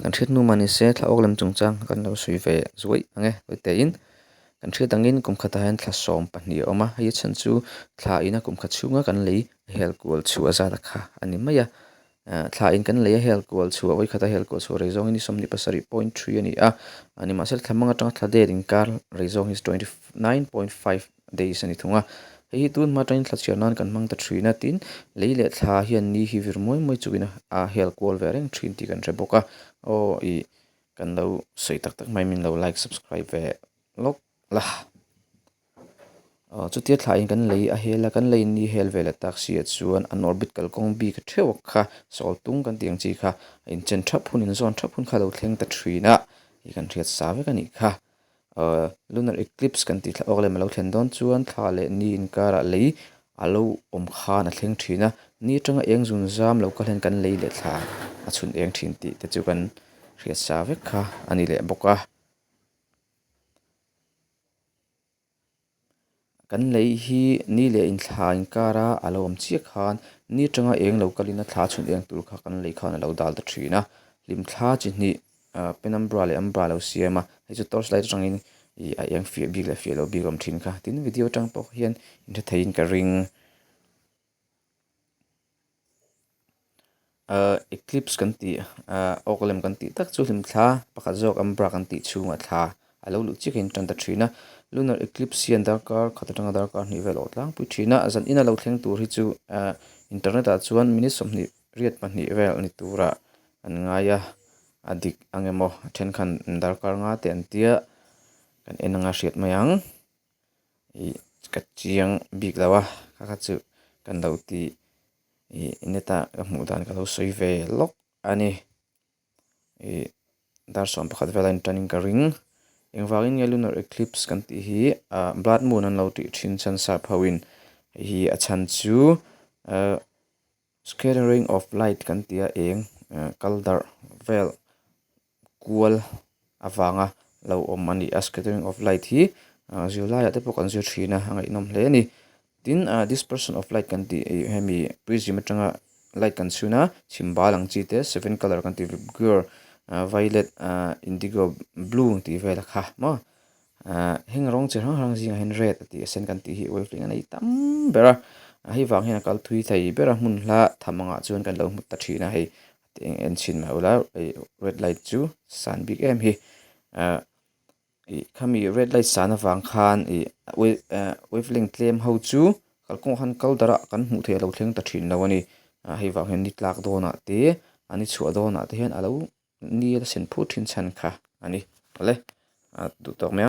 kan thrit nu mani se thla awklem chungchang kan lo sui ve zuai ange te in kan thrit angin kum khata han thla som pahnih a awma hei chan chu thla ina kum khat chunga kan lei hel kual chu a zat kha ani maya thla in kan lei hel kual chu oi khata hel kual chu reizong ni somni pasari 0.3 ani a ani ma sel thamanga tang thla de ring kar reizong is 29.5 days ani thunga hei tun ma train thla chianan kan mang ta thina tin leile thla hian ni hi vir moi moi chuina a hel kual ve reng thin ti kan re boka o I kan lo sei tak tak mai min lo like subscribe ve lok la chu tia thla in kan lei a hela kan lei ni hel vela tak sia chuan an orbit kal kong bi ka theu kha sol tung kan tiang chi kha in chen thap hun in zon thap hun kha lo thleng ta thina I kan riat sa ve kan I kha lunar eclipse kan ti thla awklem lo thlen don chuan thla le ni in kara lei alo om kha na thleng thina ni tanga eng zun zam lo ka hlen kan lei le thla a chun eng thin ti te chu kan riat sa ve kha ani le boka kan lei hi ni le in thla in kara alo om chi khan ni tanga eng lo kalina thla chun eng tur kha kan lei khan lo dal ta thina lim thla chi ni penumbra le umbra lo siama hei chu torchlight tangin I a eng fi big le fi lo big om thin kha tin video tang pawh hian in the thein ka ring eclipse kan ti awklem kan ti tak chu lim thla pakhat zawk umbra kan ti chunga thla alo lu chi kin tan ta thina lunar eclipse hian darkar khatatanga darkar ni vel otlang pui thina azan ina lo thleng tur hi chu internet a chuan minute somni riat pahnih vel ni tura an ngaia adik angemaw then khan darkar nga te an tia kan enanga hriat mayang I ka chiang bik lawa kha chu kan lo ti neta ka hmu dan ka lo soi ve lok ani dar som pakhat velain tanin ka ring engwangin nge lunar eclipse kan ti hi blood moon an lo ti thin chan sa phawin hi a chan chu scattering of light kan tia eng kaldar vel kual awanga lo om ani a scattering of light hi zirlai ate pawh kan zir thina angai nom hle ani tin dispersion of light kan ti hemi prism atanga light kan chuna chimba lang chi te 7 color kan ti pure violet indigo blue ti vel kha ma heng rong che rang jing hen red ti sen kan ti hi wavelength ani tam bera hi wang hian kal thui thei bera mun hla thamanga chuan kan lo mut ta thina hei en chin ma ula red light chu san big em hi khami red light san awang khan wavelength tlem ho chu kalkong han kal dara kan hmu the lo thleng ta thin lo ani hei wang hian ni tlak dona te ani chhuah dona te hian alo ni la sen phu thin chan kha ani le du tok me